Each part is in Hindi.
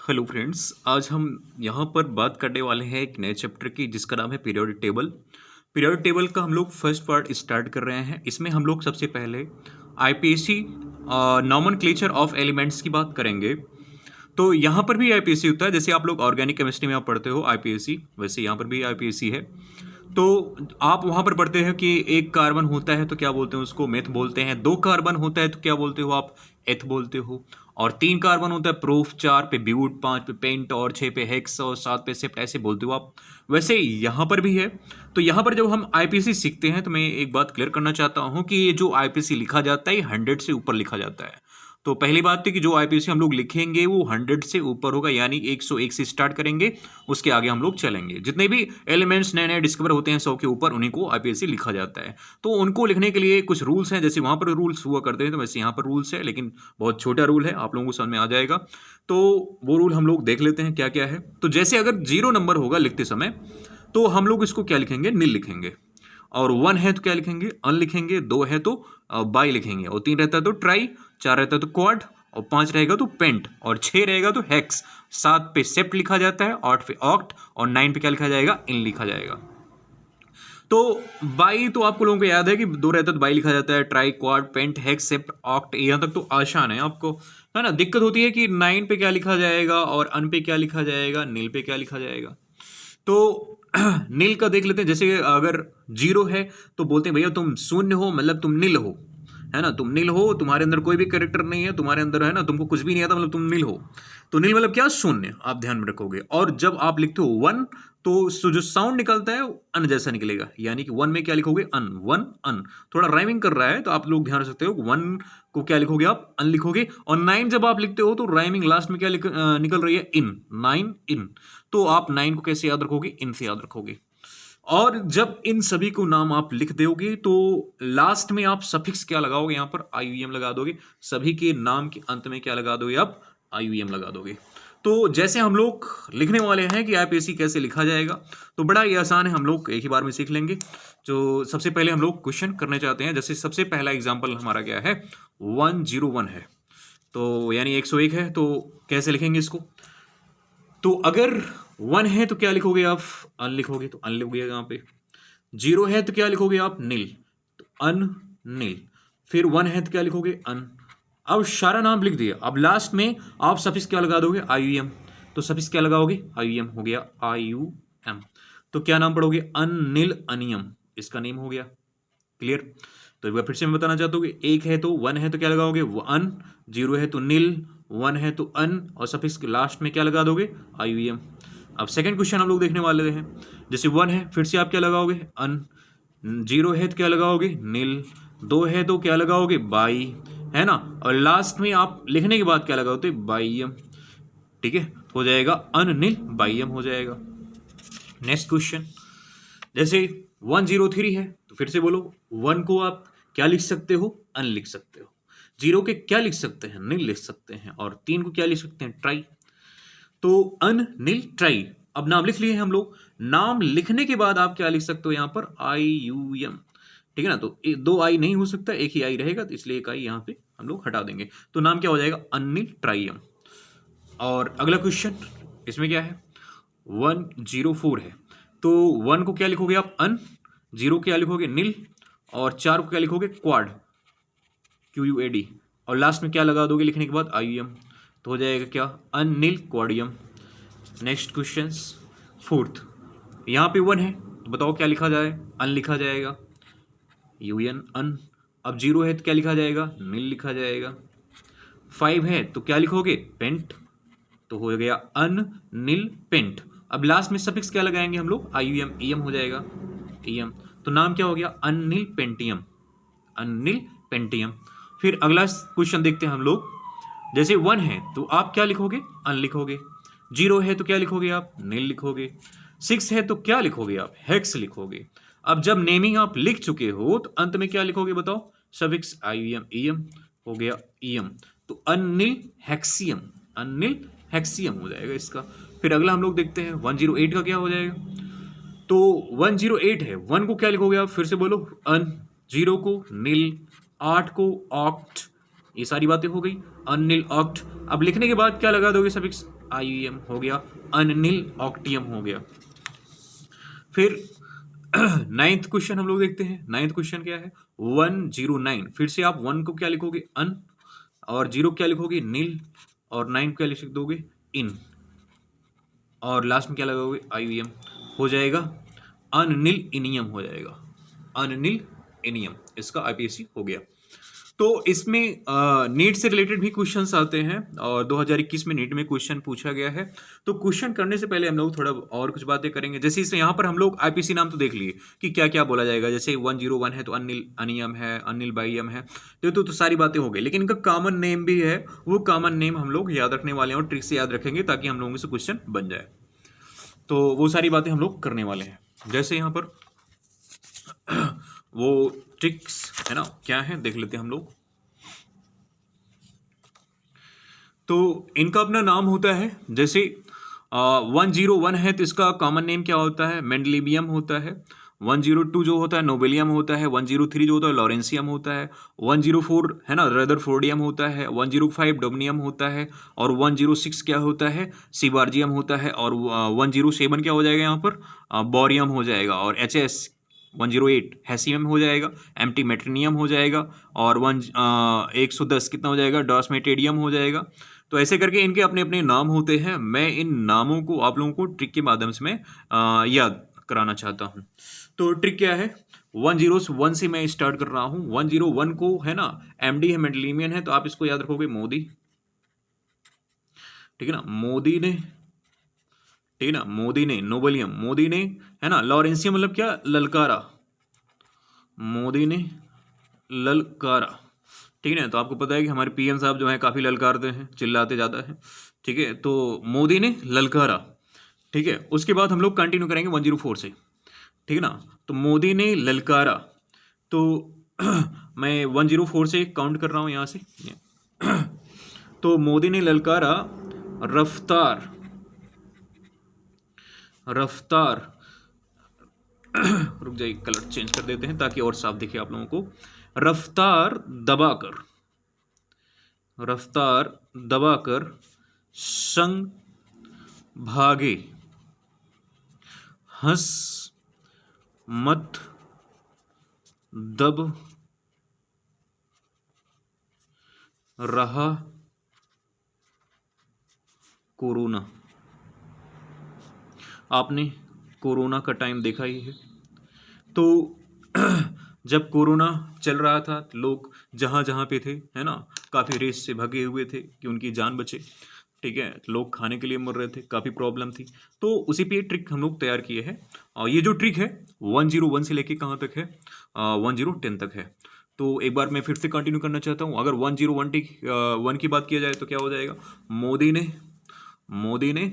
हेलो फ्रेंड्स, आज हम यहाँ पर बात करने वाले हैं एक नए चैप्टर की जिसका नाम है पीरियोडिक टेबल। पीरियोडिक टेबल का हम लोग फर्स्ट पार्ट स्टार्ट कर रहे हैं। इसमें हम लोग सबसे पहले आईपीएसी नॉमेनक्लेचर ऑफ एलिमेंट्स की बात करेंगे। तो यहाँ पर भी आईपीएसी होता है, जैसे आप लोग ऑर्गेनिक केमिस्ट्री में आप पढ़ते हो आईपीएसी, वैसे यहाँ पर भी आईपीएसी है। तो आप वहाँ पर पढ़ते हैं कि एक कार्बन होता है तो क्या बोलते हैं उसको, मेथ बोलते हैं। दो कार्बन होता है तो क्या बोलते हो आप, एथ बोलते हो। और तीन कार्बन होता है प्रूफ, चार पे ब्यूट, पांच पे पेंट और छः पे हेक्स और सात पे सेप्ट, ऐसे बोलते हो आप। वैसे यहाँ पर भी है। तो यहाँ पर जब हम आईपीसी सीखते हैं तो मैं एक बात क्लियर करना चाहता हूँ कि ये जो आईपीसी लिखा जाता है ये 100 से ऊपर लिखा जाता है। तो पहली बात थी कि जो आईपीसी हम लोग लिखेंगे वो 100 से ऊपर होगा, यानी 101 से स्टार्ट करेंगे, उसके आगे हम लोग चलेंगे। जितने भी एलिमेंट्स नए नए डिस्कवर होते हैं 100 के ऊपर, उन्हीं को आईपीसी लिखा जाता है। तो उनको लिखने के लिए कुछ रूल्स हैं, जैसे वहाँ पर रूल्स हुआ करते हैं तो वैसे यहाँ पर रूल्स है, लेकिन बहुत छोटा रूल है, आप लोगों को समझ में आ जाएगा। तो वो रूल हम लोग देख लेते हैं क्या क्या है। तो जैसे अगर 0 नंबर होगा लिखते समय तो हम लोग इसको क्या लिखेंगे, नील लिखेंगे। और 1 है तो क्या लिखेंगे, अन लिखेंगे। 2 है तो बाई लिखेंगे। और 3 रहता है तो ट्राई, 4 रहता है तो क्वाड, और 5 रहेगा तो पेंट, और 6 रहेगा तो हेक्स, 7 पे सेप्ट लिखा जाता है, 8 पे ऑक्ट, और 9 पे क्या लिखा जाएगा, इन लिखा जाएगा। तो बाई तो आपको लोगों को याद है कि 2 रहता है तो बाई लिखा जाता है, tri, quad, pent, hex, sept, oct, यहाँ तक तो आसान है आपको, है ना। दिक्कत होती है कि 9 पे क्या लिखा जाएगा और अन पे क्या लिखा जाएगा, नील पे क्या लिखा जाएगा। तो नील का देख लेते हैं। जैसे अगर 0 है तो बोलते हैं भैया तुम शून्य हो, मतलब तुम नील हो, है ना। तुम नील हो, तुम्हारे अंदर कोई भी कैरेक्टर नहीं है, तुम्हारे अंदर, है ना, तुमको कुछ भी नहीं आता, मतलब तुम नील हो। तो नील मतलब क्या, शून्य, आप ध्यान में रखोगे। और जब आप लिखते हो 1 तो जो साउंड निकलता है वो अन जैसा निकलेगा, यानी कि 1 में क्या लिखोगे, अन, 1 अन। थोड़ा राइमिंग कर रहा है तो आप लोग ध्यान रख सकते हो। 1 को क्या लिखोगे आप, अन लिखोगे। और 9 जब आप लिखते हो तो राइमिंग लास्ट में क्या निकल रही है, इन, 9 इन। तो आप 9 को कैसे याद रखोगे, इन से याद रखोगे। और जब इन सभी को नाम आप लिख दोगे तो लास्ट में आप सफिक्स क्या लगाओगे, यहां पर आईयूएम लगा दोगे। सभी के नाम के अंत में क्या लगा दोगे आप, आईयूएम लगा दोगे। तो जैसे हम लोग लिखने वाले हैं कि आईपीएसी कैसे लिखा जाएगा, तो बड़ा ही आसान है, हम लोग एक ही बार में सीख लेंगे। जो सबसे पहले हम लोग क्वेश्चन करने चाहते हैं। जैसे सबसे पहला एग्जाम्पल हमारा क्या है, 101 है, तो यानी 101 है, तो कैसे लिखेंगे इसको। तो अगर 1 है तो क्या लिखोगे आप, अन लिखोगे, तो अन लिखोगे यहाँ पे। 0 है तो क्या लिखोगे आप, नील, तो अन नील। फिर 1 है तो क्या लिखोगे, अन। अब सारा नाम लिख दिया। अब लास्ट में आप सफिक्स क्या लगा दोगे, आईयूएम। तो सफिक्स क्या लगाओगे, आईयूएम हो गया, आईयूएम। तो क्या नाम पढ़ोगे, अनिल अनियम, इसका नेम हो गया। क्लियर। तो एक बार फिर से मैं बताना चाहता हूँ कि 1 है तो 1 है तो क्या लगाओगे, वो अन। 0 है तो नील, 1 है तो अन, और सफिक्स के लास्ट में क्या लगा दोगे, आईयूएम। अब सेकंड क्वेश्चन हम लोग देखने वाले हैं। जैसे 1 है, फिर से आप क्या लगाओगे, अन। 0 है तो क्या लगाओगे, नील। 2 है तो क्या लगाओगे, बाई, है ना। और लास्ट में आप लिखने के बाद क्या लगाओगे, बाईएम। ठीक है, हो जाएगा अन नील बाईएम हो जाएगा। नेक्स्ट क्वेश्चन, जैसे 103 है तो फिर से बोलो। 1 को आप क्या लिख सकते हो, अन लिख सकते हो। 0 के क्या लिख सकते हैं, नील लिख सकते हैं। और 3 को क्या लिख सकते हैं, ट्राई। तो अन नील ट्राई। अब नाम लिख लिए हम लोग। नाम लिखने के बाद आप क्या लिख सकते हो यहाँ पर, आई यू एम। ठीक है ना। तो 2 आई नहीं हो सकता, एक ही आई रहेगा, तो इसलिए एक आई यहाँ पे हम लोग हटा देंगे। तो नाम क्या हो जाएगा, अनिल ट्राइयम। और अगला क्वेश्चन, इसमें क्या है, 104 है। तो 1 को क्या लिखोगे आप, अन। 0 क्या लिखोगे, नील। और 4 को क्या लिखोगे, क्वाड, QUAD। और लास्ट में क्या लगा दोगे लिखने के बाद, IUM। तो हो जाएगा क्या, अनिल क्वाडियम। नेक्स्ट क्वेश्चन, फोर्थ, यहाँ पे 1 है तो बताओ क्या लिखा जाए, अन लिखा जाएगा, UN अन। अब 0 है तो क्या लिखा जाएगा, नील लिखा जाएगा। 5 है तो क्या लिखोगे, पेंट, तो हो गया अन नील पेंट। अब लास्ट में सफिक्स क्या लगाएंगे हम लोग, IUM, EM हो जाएगा, EM। तो नाम क्या हो गया, अनिल पेंटियम, अनिल पेंटियम। फिर अगला क्वेश्चन देखते हैं हम लोग। जैसे 1 है तो आप क्या लिखोगे, अन लिखोगे। 0 है तो क्या लिखोगे आप, नील लिखोगे। 6 है तो क्या लिखोगे आप, हेक्स लिखोगे। अब जब नेमिंग आप लिख चुके हो तो अंत में क्या लिखोगे बताओ, सफिक्स IUM, EM हो गया, EM। तो अनिल हेक्सियम, अनिल हेक्सियम हो जाएगा इसका। फिर अगला हम लोग देखते हैं 108 का क्या हो जाएगा। तो 108 है, 1 को क्या लिखोगे आप, फिर से बोलो, अन। 0 को नील, 8 को ऑक्ट, ये सारी बातें हो गई। अनिल ऑक्ट, अब लिखने के बाद क्या लगा दोगे सफिक्स, IUM हो गया, अनिल ऑक्टियम हो गया। फिर 9th क्वेश्चन हम लोग देखते हैं। 9th क्वेश्चन क्या है, 109। फिर से आप 1 को क्या लिखोगे, अन, और 0 क्या लिखोगे, नील, और 9 क्या लिख दोगे, इन, और लास्ट में क्या लगाओगे, IUM, हो जाएगा अनिल इनियम हो जाएगा, अनिल इनियम, इसका IPSC हो गया। तो इसमें नीट से रिलेटेड भी क्वेश्चंस आते हैं और 2021 में नीट में क्वेश्चन पूछा गया है। तो क्वेश्चन करने से पहले हम लोग थोड़ा और कुछ बातें करेंगे। जैसे इसमें यहाँ पर हम लोग IPC नाम तो देख लिए कि क्या क्या बोला जाएगा। जैसे 101 है तो अनिल अनियम है, अनिल बाइयम है, तो सारी बातें हो गई। लेकिन इनका कॉमन नेम भी है, वो कॉमन नेम हम लोग याद रखने वाले हैं और ट्रिक से याद रखेंगे ताकि हम लोगों से क्वेश्चन बन जाए। तो वो सारी बातें हम लोग करने वाले हैं। जैसे यहाँ पर वो ट्रिक्स है ना, क्या है देख लेते हैं हम लोग। तो इनका अपना नाम होता है। जैसे 101 है तो इसका कॉमन नेम क्या होता है, मेंडलीबियम होता है। 102 जो होता है नोबेलियम होता है। 103 जो होता है लॉरेंसियम होता है। 104 है ना रदरफोर्डियम होता है। 105 डोमनियम होता है। और 106 क्या होता है, सीबार्जियम होता है। और 107 क्या हो जाएगा यहाँ पर, बोरियम हो जाएगा। और HS 108 हैसियम हो जाएगा, एम्टीमेट्रिनियम हो जाएगा। और 110 कितना हो जाएगा, डॉर्समेटेडियम हो जाएगा। तो ऐसे करके इनके अपने अपने नाम होते हैं। मैं इन नामों को आप लोगों को ट्रिक के माध्यम से मैं याद कराना चाहता हूँ। तो ट्रिक क्या है, 101 से मैं स्टार्ट कर रहा हूँ। 101 को है ना MD है, मेंडलीमियन है, तो आप इसको याद रखोगे मोदी, ठीक है ना, मोदी ने, ठीक है ना, मोदी ने नोबेलियम, मोदी ने है ना लॉरेंसियम मतलब क्या, ललकारा, मोदी ने ललकारा, ठीक है ना। तो आपको पता है कि हमारे PM साहब जो हैं काफ़ी ललकारते हैं, चिल्लाते ज़्यादा हैं, ठीक है। तो मोदी ने ललकारा, ठीक है। उसके बाद हम लोग कंटिन्यू करेंगे 104 से, ठीक है ना। तो मोदी ने ललकारा, तो मैं 104 से काउंट कर रहा हूँ यहाँ से। तो मोदी ने ललकारा रफ्तार, रफ्तार रुक जाइए, कलर चेंज कर देते हैं ताकि और साफ दिखे आप लोगों को। रफ्तार दबाकर, रफ्तार दबाकर संग भागे, हंस मत दब रहा कोरोना। आपने कोरोना का टाइम देखा ही है। तो जब कोरोना चल रहा था लोग जहाँ जहाँ पे थे है ना, काफ़ी रेस से भगे हुए थे कि उनकी जान बचे, ठीक है। लोग खाने के लिए मर रहे थे, काफ़ी प्रॉब्लम थी। तो उसी पे ट्रिक हम लोग तैयार किए हैं। और ये जो ट्रिक है 101 से लेके कहाँ तक है, 1010 तक है। तो एक बार मैं फिर से कंटिन्यू करना चाहता हूँ। अगर 101 की बात किया जाए तो क्या हो जाएगा, मोदी ने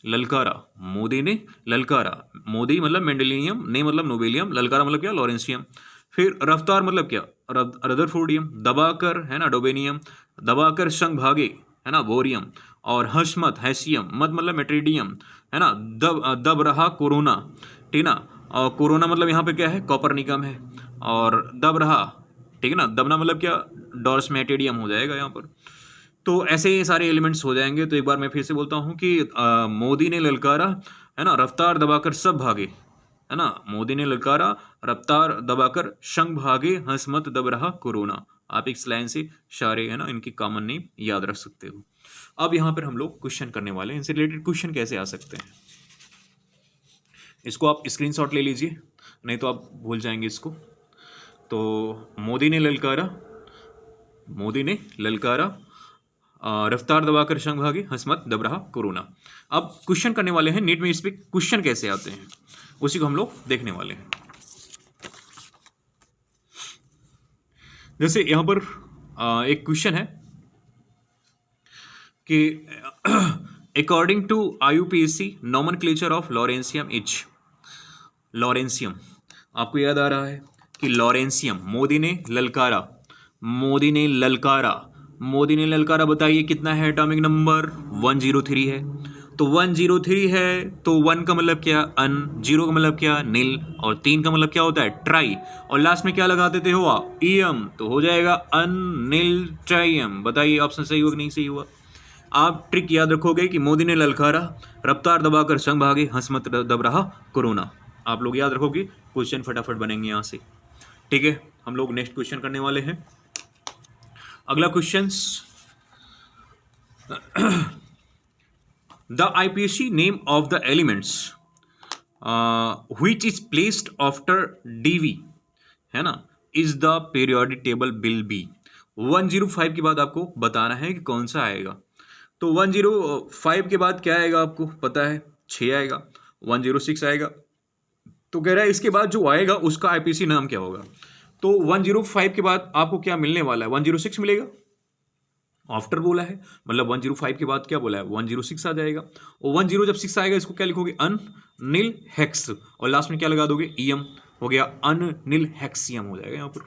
ललकारा, मोदी ने ललकारा, मोदी मतलब मेंडेलियम, ने मतलब नोबेलियम, ललकारा मतलब क्या, लॉरेंसियम। फिर रफ्तार मतलब क्या, रदरफोर्डियम, दबाकर है ना डोबेनियम, दबाकर संग भागे है ना बोरियम, और हशमत हैसियम, मत मतलब मेट्रीडियम है ना, दब रहा कोरोना, ठीक ना। और कोरोना मतलब यहाँ पे क्या है, कॉपरनिकम है। और दब रहा, ठीक है ना, दबना मतलब क्या, डॉर्समेटेडियम हो जाएगा यहाँ पर। तो ऐसे ये सारे एलिमेंट्स हो जाएंगे। तो एक बार मैं फिर से बोलता हूँ कि मोदी ने ललकारा है ना, रफ्तार दबाकर सब भागे है ना, मोदी ने ललकारा रफ्तार दबाकर शंख भागे, हंस मत दब रहा कोरोना। आप इस लाइन से सारे है ना इनकी कॉमन नेम याद रख सकते हो। अब यहाँ पर हम लोग क्वेश्चन करने वाले हैं। इनसे रिलेटेड क्वेश्चन कैसे आ सकते हैं, इसको आप स्क्रीनशॉट ले लीजिए, नहीं तो आप भूल जाएंगे इसको। तो मोदी ने ललकारा, मोदी ने ललकारा रफ्तार दबाकर शंख भागे, हंस मत दब रहा कोरोना। अब क्वेश्चन करने वाले हैं नीट में, इस पे क्वेश्चन कैसे आते हैं उसी को हम लोग देखने वाले हैं। जैसे यहां पर एक क्वेश्चन है कि according to IUPAC nomenclature of lawrencium is, lawrencium आपको याद आ रहा है कि लॉरेंसियम, मोदी ने ललकारा, मोदी ने ललकारा, मोदी ने ललकारा बताइए कितना है, एटॉमिक नंबर 103 है। तो 103 है, तो 1 का मतलब क्या अन, 0 का मतलब क्या नील, और 3 का मतलब क्या होता है ट्राई, और लास्ट में क्या लगा देते हो आप ईएम, तो हो जाएगा अन नील ट्राइयम। बताइए ऑप्शन सही हुआ कि नहीं सही हुआ। आप ट्रिक याद रखोगे कि मोदी ने ललकारा, रफ्तार दबाकर संग भागे, हंस मत दब रहा कोरोना। आप लोग याद रखोगे, क्वेश्चन फटाफट बनेंगे यहाँ से। ठीक है, हम लोग नेक्स्ट क्वेश्चन करने वाले हैं। अगला question, the IUPAC name of the elements which is placed after DV, है ना, is the periodic table will be. 105 के बाद आपको बताना है कि कौन सा आएगा। तो 105 के बाद क्या आएगा आपको पता है, 6 आएगा, 106 आएगा। तो कह रहा है इसके बाद जो आएगा उसका आईपीसी नाम क्या होगा। तो 105 के बाद आपको क्या मिलने वाला है, 106 मिलेगा, आफ्टर बोला है, मतलब 105 के बाद क्या बोला है, 106 आ जाएगा। और 10 जब 6 आएगा इसको क्या लिखोगे, अन नील हेक्स, और लास्ट में क्या लगा दोगे, ईएम, हो गया अन नील हेक्सियम हो जाएगा। यहाँ पर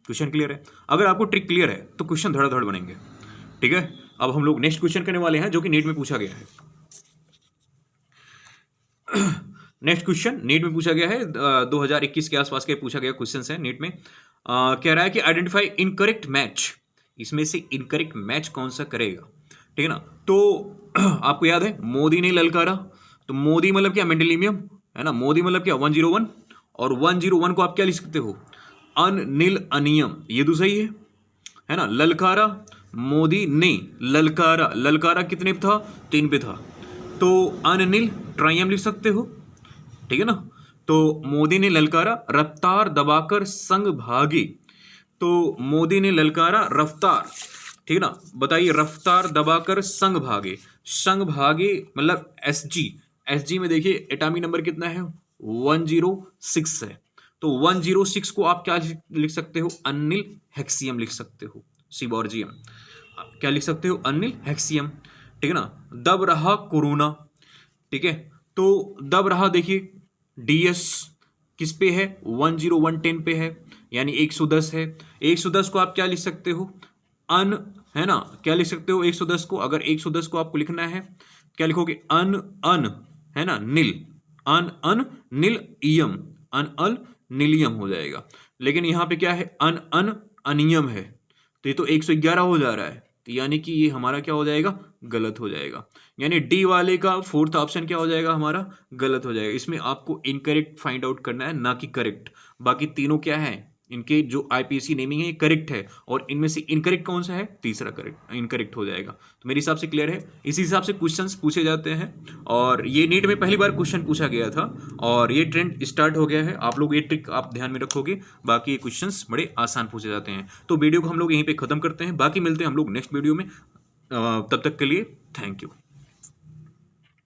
क्वेश्चन क्लियर है। अगर आपको ट्रिक क्लियर है तो क्वेश्चन धड़ाधड़ बनेंगे। ठीक है, अब हम लोग नेक्स्ट क्वेश्चन करने वाले हैं जो कि नीट में पूछा गया है। नेक्स्ट क्वेश्चन नीट में पूछा गया है, 2021 के आसपास के पूछा गया क्वेश्चन है नीट में। कह रहा है कि आइडेंटिफाई इनकरेक्ट मैच, इसमें से इनकरेक्ट मैच कौन सा करेगा। ठीक है ना, तो आपको याद है मोदी ने ललकारा, तो मोदी मतलब क्या, मेंडेलियम, है ना, मोदी मतलब क्या 101, और 101 को आप क्या लिख सकते हो, अन नील अनियम, ये तो सही है ना। ललकारा, मोदी ने ललकारा, ललकारा कितने पे था, 3 पे था, तो अनिल ट्राइयम लिख सकते हो। ठीक है ना, तो मोदी ने ललकारा, रफ्तार दबाकर संग भागे, तो मोदी ने ललकारा रफ्तार, ठीक है ना, बताइए रफ्तार दबाकर संग भागे, संग भागे मतलब एसजी, एसजी में देखिए एटॉमिक नंबर कितना है, 106 है, तो 106 को आप क्या लिख सकते हो, अनिल हेक्सियम लिख सकते हो, सीबॉर्जियम, क्या लिख सकते हो, अनिल हेक्सियम। ठीक है ना, दब रहा कोरोना, ठीक है, तो दब रहा देखिए डीएस किस पे है, 10110 पे है, यानी 110 है। 110 को आप क्या लिख सकते हो, अन, है ना, क्या लिख सकते हो 110 को, अगर 110 को आपको लिखना है क्या लिखोगे, अन अन, है ना, नील, अन अन नील ईयम, अन अल नीलियम हो जाएगा। लेकिन यहाँ पे क्या है, अन अन अनियम है, तो ये तो 111 हो जा रहा है, तो यानी कि ये हमारा क्या हो जाएगा, गलत हो जाएगा। यानी डी वाले का फोर्थ ऑप्शन क्या हो जाएगा, हमारा गलत हो जाएगा। इसमें आपको इनकरेक्ट फाइंड आउट करना है, ना कि करेक्ट। बाकी तीनों क्या है, इनके जो आईपीएससी नेमिंग है ये करेक्ट है, और इनमें से इनकरेक्ट कौन सा है, तीसरा करेक्ट इनकरेक्ट हो जाएगा। तो मेरे हिसाब से क्लियर है, इसी हिसाब से क्वेश्चंस पूछे जाते हैं, और ये नीट में पहली बार क्वेश्चन पूछा गया था, और ये ट्रेंड स्टार्ट हो गया है। आप लोग ये ट्रिक आप ध्यान में रखोगे, बाकी ये क्वेश्चंस बड़े आसान पूछे जाते हैं। तो वीडियो को हम लोग यहीं पे खत्म करते हैं, बाकी मिलते हैं हम लोग नेक्स्ट वीडियो में। तब तक के लिए थैंक यू।